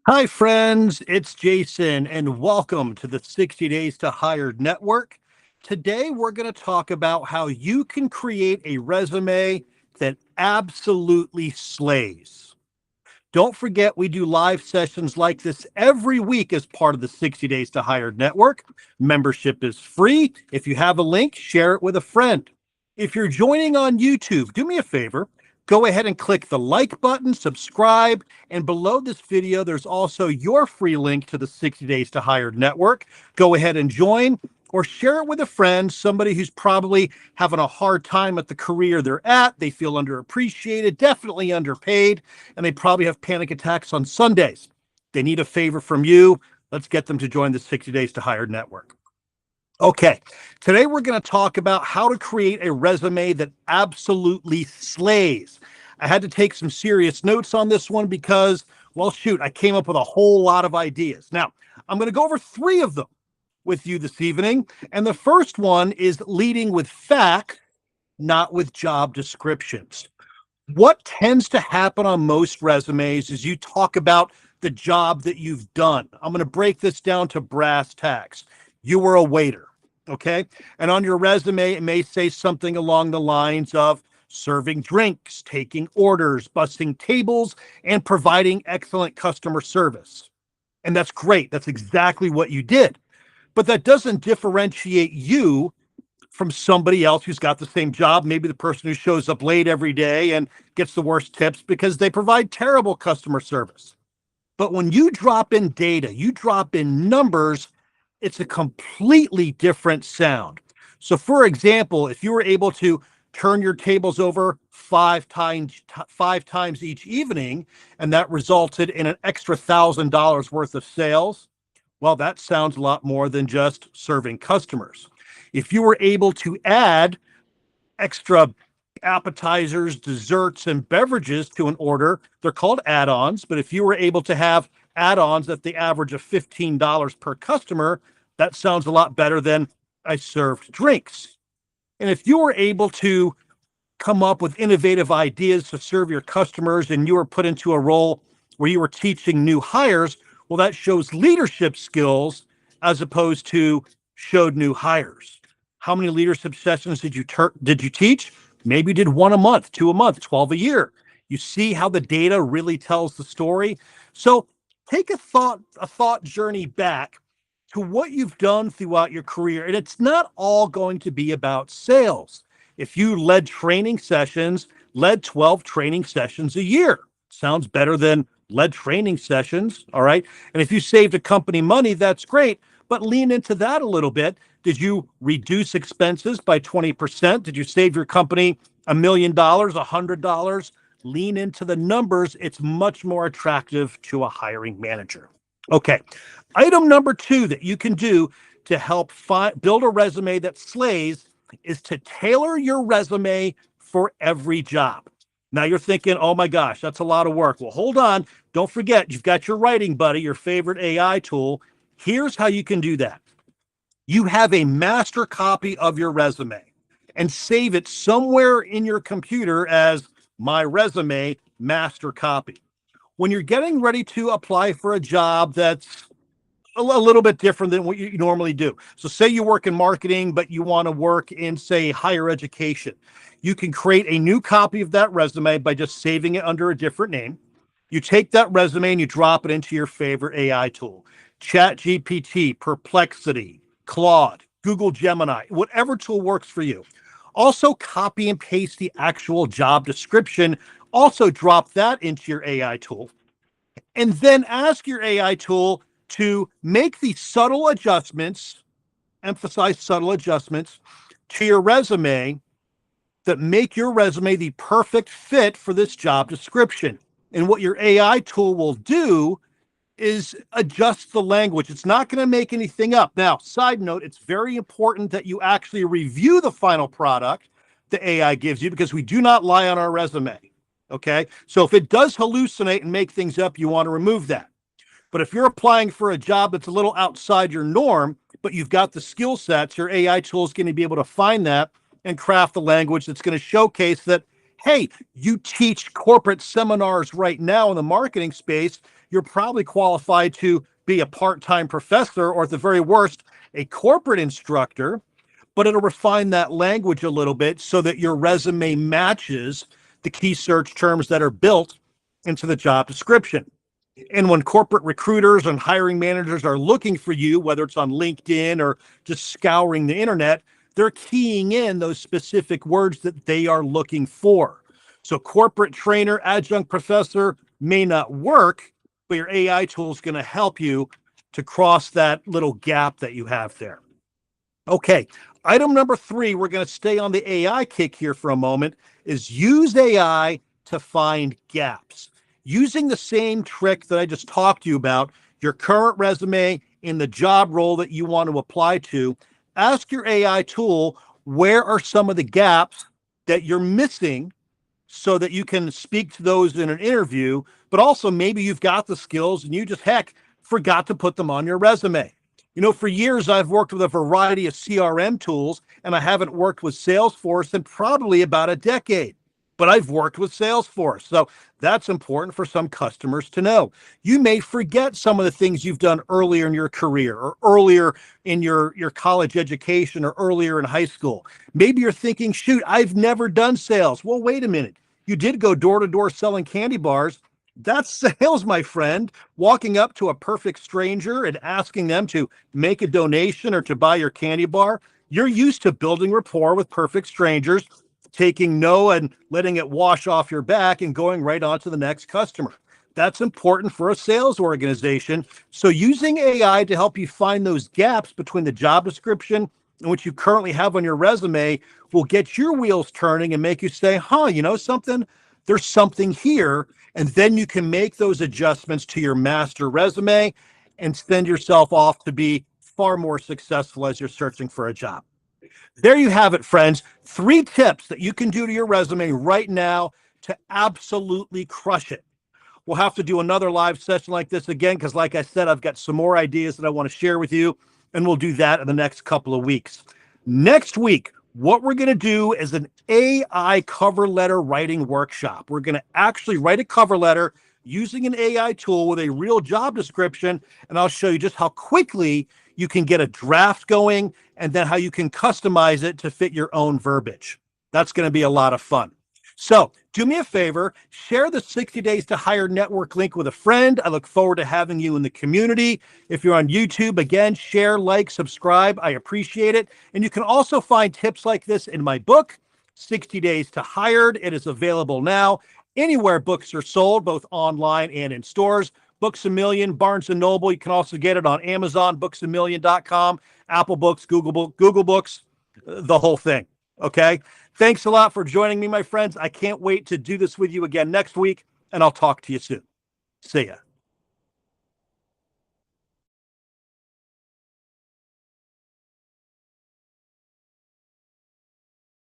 Hi, friends. It's Jason, and welcome to the 60 Days to Hired Network. Today, we're going to talk about how you can create a resume that absolutely slays. Don't forget, we do live sessions like this every week as part of the 60 Days to Hired Network. Membership is free. If you have a link, share it with a friend. If you're joining on YouTube, do me a favor. Go ahead and click the like button, subscribe, and below this video, there's also your free link to the 60 Days to Hired Network. Go ahead and join or share it with a friend, somebody who's probably having a hard time at the career they're at. They feel underappreciated, definitely underpaid, and they probably have panic attacks on Sundays. They need a favor from you. Let's get them to join the 60 Days to Hired Network. Okay, today we're going to talk about how to create a resume that absolutely slays. I had to take some serious notes on this one because, well, shoot, I came up with a whole lot of ideas. Now, I'm going to go over three of them with you this evening. And the first one is leading with facts, not with job descriptions. What tends to happen on most resumes is you talk about the job that you've done. I'm going to break this down to brass tacks. You were a waiter, okay? And on your resume, it may say something along the lines of serving drinks, taking orders, bussing tables, and providing excellent customer service. And that's great. That's exactly what you did. But that doesn't differentiate you from somebody else who's got the same job, maybe the person who shows up late every day and gets the worst tips because they provide terrible customer service. But when you drop in data, you drop in numbers, it's a completely different sound. So, for example, if you were able to turn your tables over five times each evening, and that resulted in an extra $1,000 worth of sales, well, that sounds a lot more than just serving customers. If you were able to add extra appetizers, desserts, and beverages to an order, they're called add ons. But if you were able to have add ons at the average of $15 per customer, that sounds a lot better than I served drinks. And if you were able to come up with innovative ideas to serve your customers and you were put into a role where you were teaching new hires, well, that shows leadership skills as opposed to showed new hires. How many leadership sessions did you teach? Maybe you did one a month, two a month, 12 a year. You see how the data really tells the story. So take a thought journey back to what you've done throughout your career. And it's not all going to be about sales. If you led 12 training sessions a year, sounds better than led training sessions. All right. And if you saved a company money, that's great. But lean into that a little bit. Did you reduce expenses by 20%? Did you save your company $1 million, $100? Lean into the numbers. It's much more attractive to a hiring manager. Okay. Item number two that you can do to help build a resume that slays is to tailor your resume for every job. Now you're thinking, oh my gosh, that's a lot of work. Well, hold on. Don't forget, you've got your Writing Buddy, your favorite AI tool. Here's how you can do that. You have a master copy of your resume and save it somewhere in your computer as my resume master copy. When you're getting ready to apply for a job that's a little bit different than what you normally do. So say you work in marketing, but you want to work in, say, higher education. You can create a new copy of that resume by just saving it under a different name. You take that resume and you drop it into your favorite AI tool, ChatGPT, Perplexity, Claude, Google Gemini, whatever tool works for you. Also copy and paste the actual job description. Also drop that into your AI tool. And then ask your AI tool to make the subtle adjustments, emphasize subtle adjustments to your resume that make your resume the perfect fit for this job description. And what your AI tool will do is adjust the language. It's not going to make anything up. Now, side note, it's very important that you actually review the final product the AI gives you because we do not lie on our resume. Okay. So if it does hallucinate and make things up, you want to remove that. But if you're applying for a job that's a little outside your norm, but you've got the skill sets, your AI tool is going to be able to find that and craft the language that's going to showcase that, hey, you teach corporate seminars right now in the marketing space. you're probably qualified to be a part-time professor, or at the very worst, a corporate instructor, but it'll refine that language a little bit so that your resume matches the key search terms that are built into the job description. And when corporate recruiters and hiring managers are looking for you, whether it's on LinkedIn or just scouring the internet, they're keying in those specific words that they are looking for. So corporate trainer, adjunct professor may not work, but your AI tool is going to help you to cross that little gap that you have there. Okay, item number 3, we're going to stay on the AI kick here for a moment, is use AI to find gaps. Using the same trick that I just talked to you about, your current resume in the job role that you want to apply to, ask your AI tool, where are some of the gaps that you're missing so that you can speak to those in an interview, but also maybe you've got the skills and you just, forgot to put them on your resume. You know, for years, I've worked with a variety of CRM tools, and I haven't worked with Salesforce in probably about a decade, but I've worked with Salesforce. So that's important for some customers to know. You may forget some of the things you've done earlier in your career, or earlier in your college education, or earlier in high school. Maybe you're thinking, shoot, I've never done sales. Well, wait a minute. You did go door to door selling candy bars. That's sales, my friend. Walking up to a perfect stranger and asking them to make a donation or to buy your candy bar. You're used to building rapport with perfect strangers, taking no and letting it wash off your back and going right on to the next customer. That's important for a sales organization. So using AI to help you find those gaps between the job description and what you currently have on your resume will get your wheels turning and make you say, you know something? There's something here. And then you can make those adjustments to your master resume and send yourself off to be far more successful as you're searching for a job. There you have it, friends. 3 tips that you can do to your resume right now to absolutely crush it. We'll have to do another live session like this again, because like I said, I've got some more ideas that I want to share with you, and we'll do that in the next couple of weeks. Next week, what we're going to do is an AI cover letter writing workshop. We're going to actually write a cover letter using an AI tool with a real job description, and I'll show you just how quickly you can get a draft going and then how you can customize it to fit your own verbiage. That's going to be a lot of fun. So do me a favor, share the 60 Days to Hire Network link with a friend. I look forward to having you in the community. If you're on YouTube, again, share, like, subscribe. I appreciate it. And you can also find tips like this in my book, 60 Days to Hired. It is available now anywhere books are sold, both online and in stores. Books A Million, Barnes & Noble. You can also get it on Amazon, booksamillion.com, Apple Books, Google Books, the whole thing. Okay? Thanks a lot for joining me, my friends. I can't wait to do this with you again next week, and I'll talk to you soon. See ya.